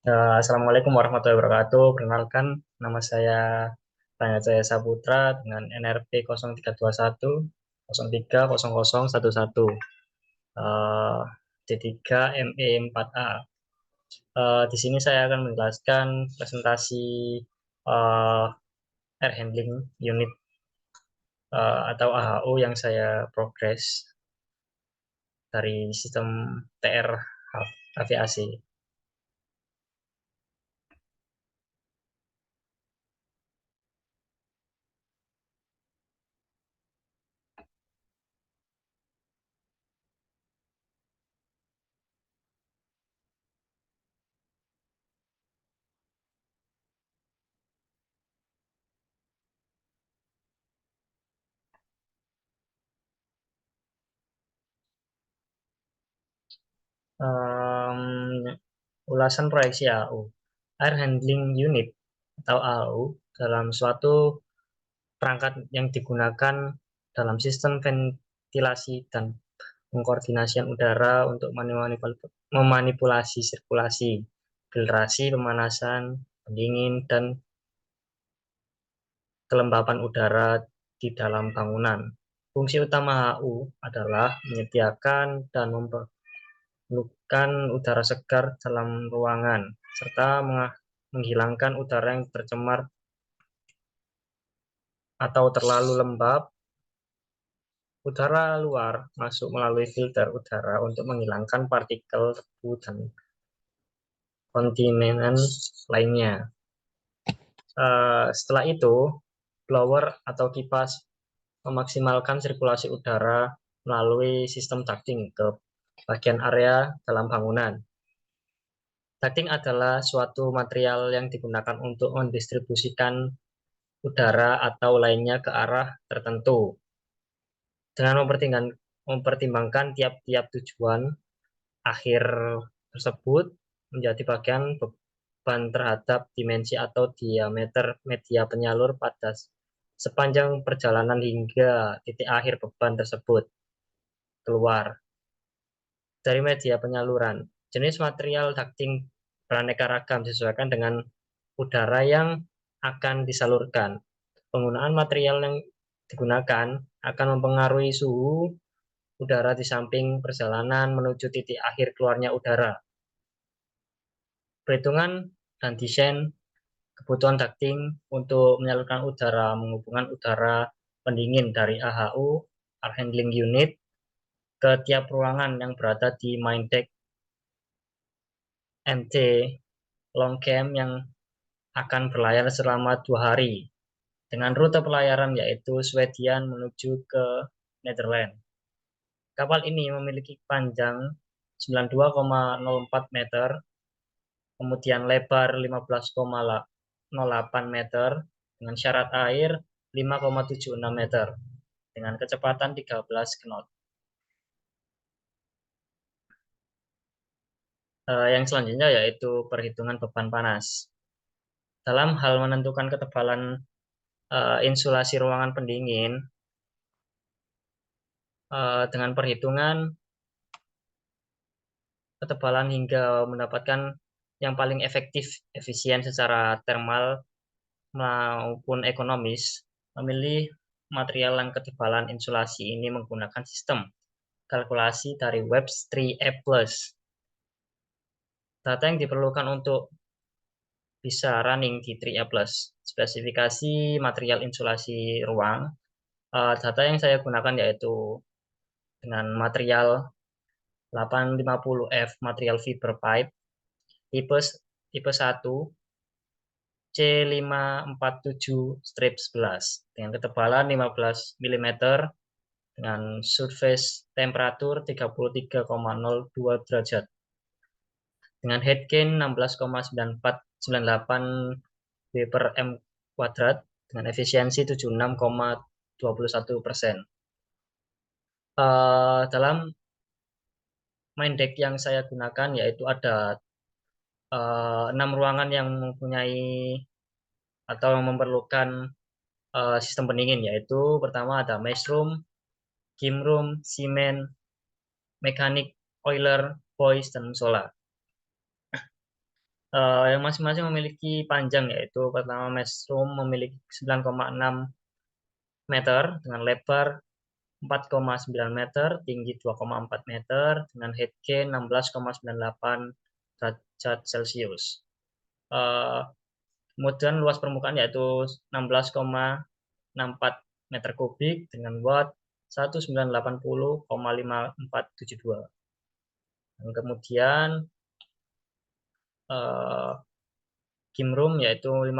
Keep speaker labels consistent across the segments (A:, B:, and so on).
A: Assalamualaikum warahmatullahi wabarakatuh. Perkenalkan, nama saya Tanya Jaya Saputra dengan NRP 0321 03 0011. Eh, D3 ME4A. Di sini saya akan menjelaskan presentasi eh, Air Handling Unit atau AHU yang saya progres dari sistem TR aviasi. Em, Ulasan proyeksi AU. Air Handling Unit atau AU dalam suatu perangkat yang digunakan dalam sistem ventilasi dan pengkoordinasian udara untuk memanipulasi sirkulasi, filtrasi, pemanasan, pendingin, dan kelembapan udara di dalam bangunan. Fungsi utama HU adalah menyediakan dan memperlukan udara segar dalam ruangan, serta menghilangkan udara yang tercemar atau terlalu lembab. Udara luar masuk melalui filter udara untuk menghilangkan partikel debu dan kontinen lainnya. Setelah itu, blower atau kipas memaksimalkan sirkulasi udara melalui sistem ducting ke bagian area dalam bangunan. Ducting adalah suatu material yang digunakan untuk mendistribusikan udara atau lainnya ke arah tertentu. Dengan mempertimbangkan tiap-tiap tujuan akhir tersebut menjadi bagian beban terhadap dimensi atau diameter media penyalur pada sepanjang perjalanan hingga titik akhir beban tersebut keluar dari media penyaluran. Jenis material ducting beraneka ragam disesuaikan dengan udara yang akan disalurkan. Penggunaan material yang digunakan akan mempengaruhi suhu udara di samping perjalanan menuju titik akhir keluarnya udara. Perhitungan dan desain kebutuhan ducting untuk menyalurkan udara menghubungkan udara pendingin dari AHU Air Handling Unit ke tiap ruangan yang berada di main deck MT long camp yang akan berlayar selama 2 hari dengan rute pelayaran yaitu Swedia menuju ke Netherlands. Kapal ini memiliki panjang 92,04 meter, kemudian lebar 15,08 meter, dengan syarat air 5,76 meter, dengan kecepatan 13 knot. Yang selanjutnya yaitu perhitungan beban panas. Dalam hal menentukan ketebalan insulasi ruangan pendingin, dengan perhitungan ketebalan hingga mendapatkan yang paling efisien secara thermal maupun ekonomis, memilih material yang ketebalan insulasi ini menggunakan sistem kalkulasi dari Webs 3A+. Data yang diperlukan untuk bisa running di 3A+. Spesifikasi material insulasi ruang. Data yang saya gunakan yaitu dengan material 850F material fiber pipe tipe tipe 1 C547-11 dengan ketebalan 15 mm dengan surface temperatur 33,02 derajat dengan head gain 16,9498 W per M kuadrat dengan efisiensi 76,21%. Dalam main deck yang saya gunakan yaitu ada 6 ruangan yang mempunyai atau yang memerlukan sistem pendingin, yaitu pertama ada mesh room, gym room, seaman, mekanik, oiler, boys, dan musola. yang masing-masing memiliki panjang, yaitu pertama mesh room memiliki 9,6 meter dengan lebar 4,9 meter, tinggi 2,4 meter, dengan head gain 16,98 derajat Celcius. Uh, Kemudian luas permukaan yaitu 16,64 meter kubik dengan watt 1980,5472. Dan kemudian game room yaitu 5,1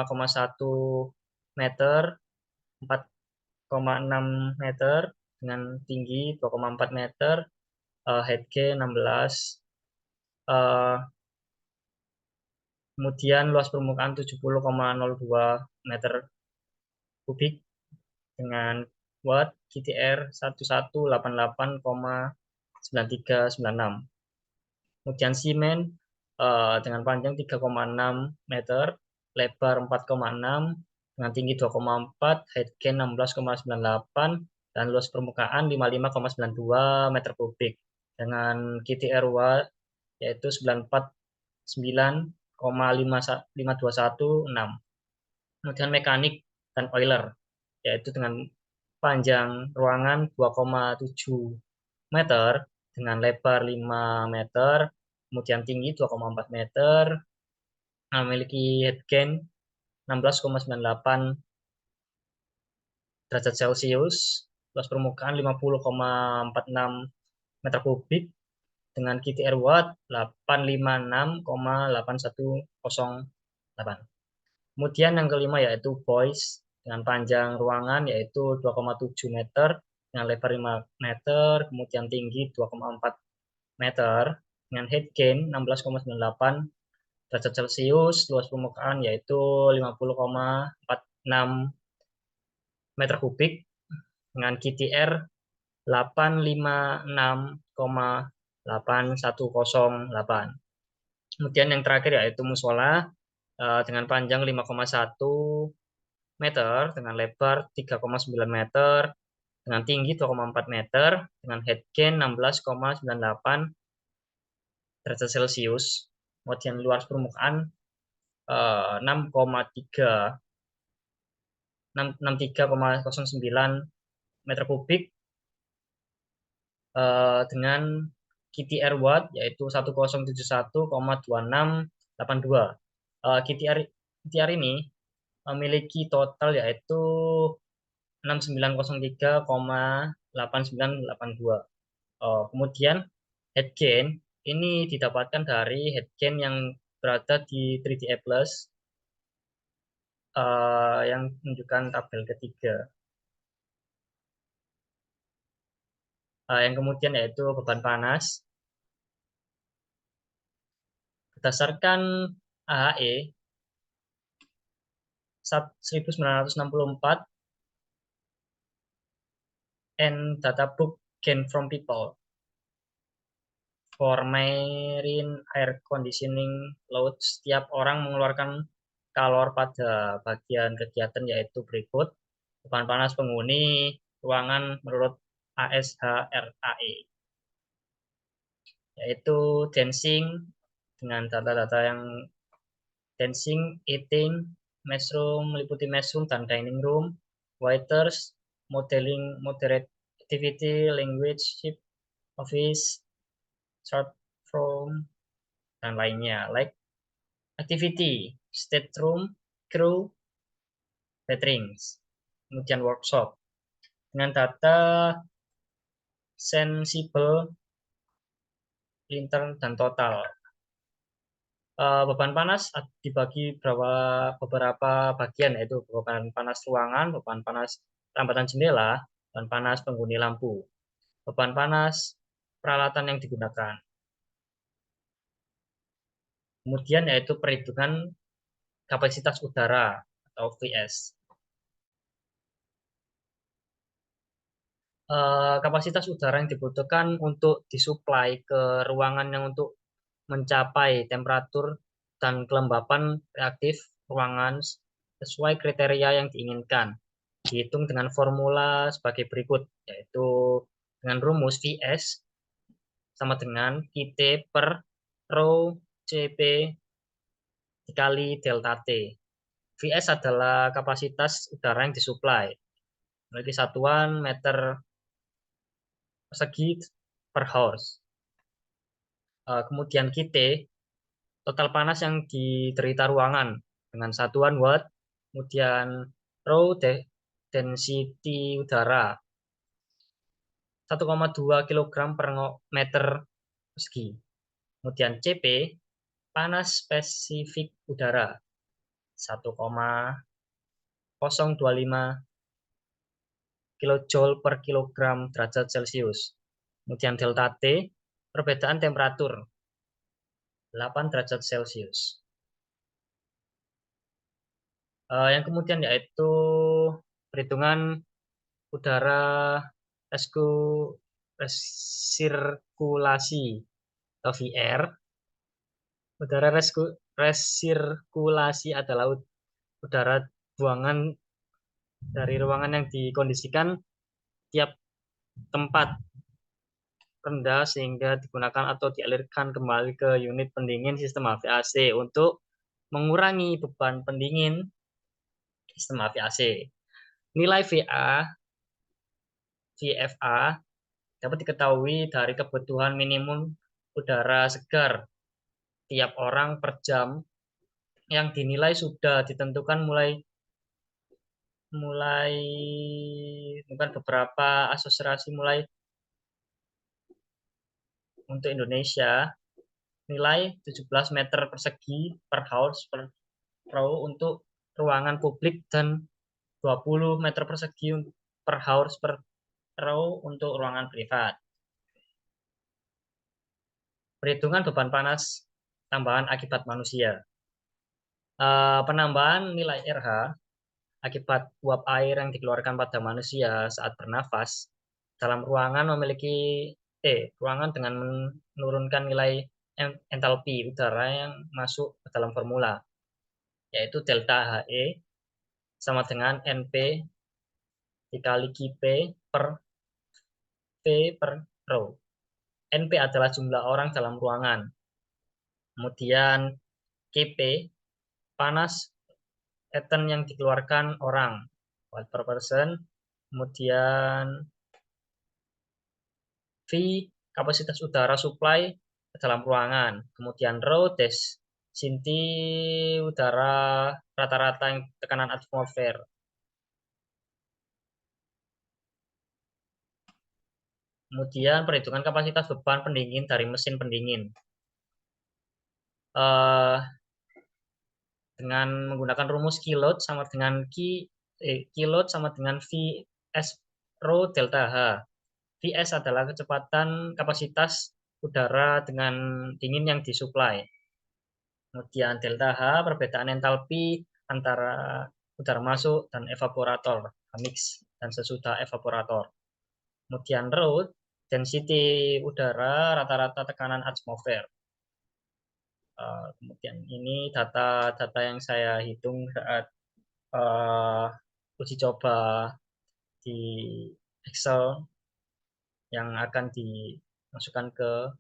A: meter, 4,6 meter dengan tinggi 2,4 meter, head gain 16. Kemudian luas permukaan 70,02 meter kubik dengan watt GTR 1188,9396. Kemudian semen dengan panjang 3,6 meter, lebar 4,6, dengan tinggi 2,4, head gain 16,98, dan luas permukaan 55,92 meter kubik dengan GTR watt yaitu 949,5216. Kemudian mekanik dan oiler yaitu dengan panjang ruangan 2,7 meter dengan lebar 5 meter, kemudian tinggi 2,4 meter, memiliki head gain 16,98 derajat Celcius, luas permukaan 50,46 meter kubik dengan GTR watt 856,8108. Kemudian yang kelima yaitu boys dengan panjang ruangan yaitu 2,7 meter dengan lebar 5 meter, kemudian tinggi 2,4 meter dengan head gain 16,98 derajat Celcius, luas permukaan yaitu 50,46 meter kubik dengan GTR 856,8108. Kemudian yang terakhir yaitu musola dengan panjang 5,1 meter dengan lebar 3,9 meter dengan tinggi 2,4 meter dengan head gain 16,98 derajat Celcius. Kemudian luas permukaan 63,09 meter kubik dengan GTR watt yaitu 1071,2682. GTR ini memiliki total yaitu 6903,8982. Kemudian head gain ini didapatkan dari head gain yang berada di 3D Plus yang menunjukkan tabel ketiga. Yang kemudian yaitu beban panas. Berdasarkan AHE 1964 and data book gain from people for marine air conditioning load, setiap orang mengeluarkan kalor pada bagian kegiatan yaitu berikut: beban panas penghuni ruangan menurut ASHRAE, yaitu dancing dengan data-data yang dancing, eating, mesh room meliputi mesh room dan dining room, waiters, modeling, moderate activity, language, shift, office, short form, dan lainnya. Like activity, state room, crew, gatherings, kemudian workshop. Dengan data sensibel, lintern, dan total. Beban panas dibagi beberapa bagian, yaitu beban panas ruangan, beban panas rambatan jendela, dan panas penghuni lampu. Beban panas peralatan yang digunakan. Kemudian yaitu perhitungan kapasitas udara atau VS. Kapasitas udara yang dibutuhkan untuk disuplai ke ruangan yang untuk mencapai temperatur dan kelembapan reaktif ruangan sesuai kriteria yang diinginkan. Dihitung dengan formula sebagai berikut, yaitu dengan rumus VS sama dengan QT per rho CP dikali delta T. Vs adalah kapasitas udara yang disuplai. Memiliki satuan meter persegi per horse. Kemudian QT, total panas yang diderita ruangan dengan satuan watt. Kemudian rho, density udara 1,2 kg per meter persegi. Kemudian CP, panas spesifik udara 1,025 kJ per kilogram derajat Celcius. Kemudian delta T, perbedaan temperatur 8 derajat Celcius. Yang kemudian yaitu perhitungan udara resirkulasi atau VR. Udara resirkulasi adalah udara buangan dari ruangan yang dikondisikan tiap tempat rendah sehingga digunakan atau dialirkan kembali ke unit pendingin sistem HVAC untuk mengurangi beban pendingin sistem HVAC. Nilai VFA dapat diketahui dari kebutuhan minimum udara segar tiap orang per jam yang dinilai sudah ditentukan mulai bukan beberapa asosiasi mulai untuk Indonesia nilai 17 meter persegi per house per row untuk ruangan publik dan 20 meter persegi per house per row untuk ruangan privat. Perhitungan beban panas tambahan akibat manusia. Penambahan nilai RH akibat uap air yang dikeluarkan pada manusia saat bernafas dalam ruangan ruangan dengan menurunkan nilai entalpi udara yang masuk ke dalam formula, yaitu delta HE sama dengan NP dikali QP per V per rho. NP adalah jumlah orang dalam ruangan. Kemudian QP, panas eten yang dikeluarkan orang, watt per person. Kemudian V, kapasitas udara supply ke dalam ruangan. Kemudian rho, density udara rata-rata yang tekanan atmosfer. Kemudian perhitungan kapasitas beban pendingin dari mesin pendingin. Dengan menggunakan rumus kilowatt sama dengan kilowatt sama dengan Vs rho delta H. Vs adalah kecepatan kapasitas udara dengan dingin yang disuplai. Kemudian delta H, perbedaan entalpi antara udara masuk dan evaporator, mix dan sesudah evaporator. Kemudian rho, density udara rata-rata tekanan atmosfer. Kemudian ini data-data yang saya hitung saat uji coba di Excel yang akan dimasukkan ke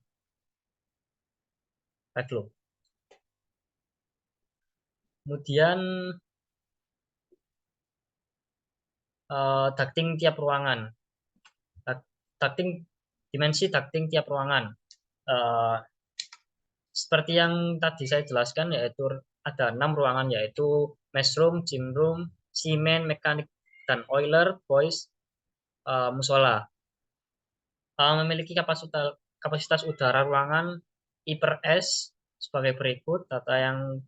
A: Tableau. Kemudian ducting tiap ruangan. Dimensi ducting tiap ruangan. Seperti yang tadi saya jelaskan, yaitu ada 6 ruangan, yaitu mess room, gym room, seaman, mekanik, dan oiler, boys, musola. Memiliki kapasitas udara ruangan I per S sebagai berikut data yang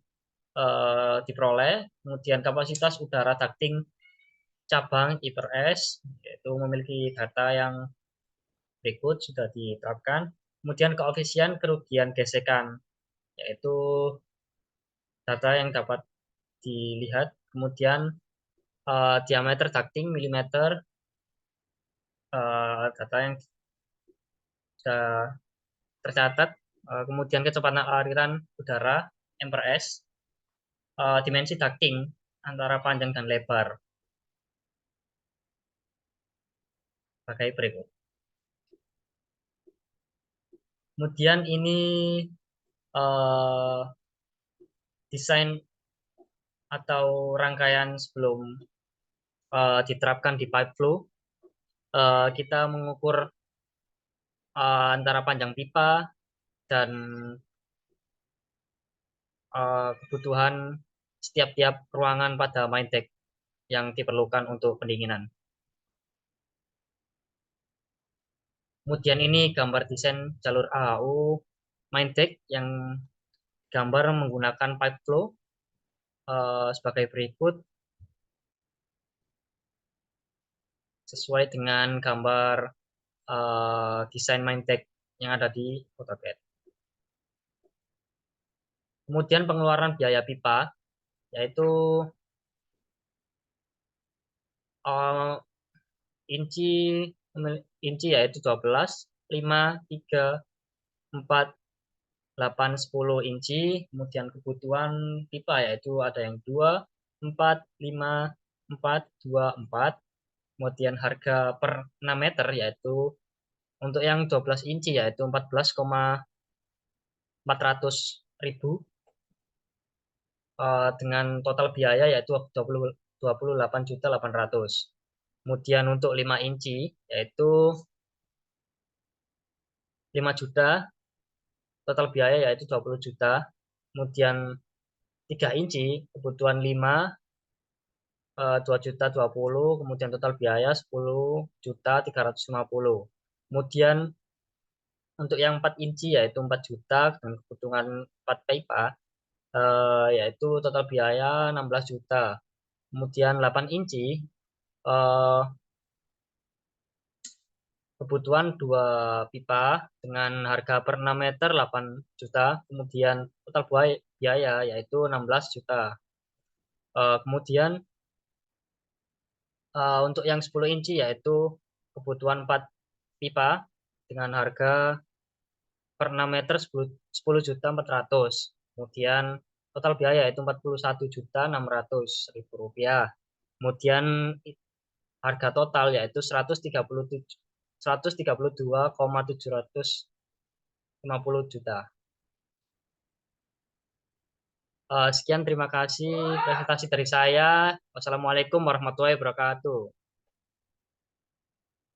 A: diperoleh. Kemudian kapasitas udara ducting cabang I per S, yaitu memiliki data yang berikut sudah diterapkan. Kemudian koefisien kerugian gesekan, yaitu data yang dapat dilihat. Kemudian diameter ducting milimeter, data yang sudah tercatat. Kemudian kecepatan aliran udara M per S, dimensi ducting antara panjang dan lebar sebagai berikut. Kemudian ini desain atau rangkaian sebelum diterapkan di pipe flow, kita mengukur antara panjang pipa dan kebutuhan setiap-tiap ruangan pada main deck yang diperlukan untuk pendinginan. Kemudian ini gambar desain jalur AHU main deck yang gambar menggunakan pipe flow sebagai berikut, sesuai dengan gambar desain main deck yang ada di AutoCAD. Kemudian pengeluaran biaya pipa, yaitu inci inci yaitu 12, 5, 3, 4, 8, 10 inci. Kemudian kebutuhan pipa yaitu ada yang 2, 4, 5, 4, 2, 4. Kemudian harga per 6 meter yaitu untuk yang 12 inci yaitu 14,400.000 dengan total biaya yaitu 28.800.000. Kemudian untuk 5 inci yaitu 5 juta, total biaya yaitu 20 juta. Kemudian 3 inci kebutuhan 5, 2.020.000, kemudian total biaya 10.350.000. Kemudian untuk yang 4 inci yaitu 4 juta dengan kebutuhan 4 pipa yaitu total biaya 16 juta. Kemudian 8 inci kebutuhan 2 pipa dengan harga per 6 meter 8 juta. Kemudian total biaya yaitu 16 juta. Kemudian untuk yang 10 inci yaitu kebutuhan 4 pipa dengan harga per 6 meter 10.400.000. Kemudian total biaya yaitu 41.600.000 rupiah. Kemudian harga total yaitu 132,750 juta. Sekian, terima kasih presentasi dari saya. Wassalamualaikum warahmatullahi wabarakatuh.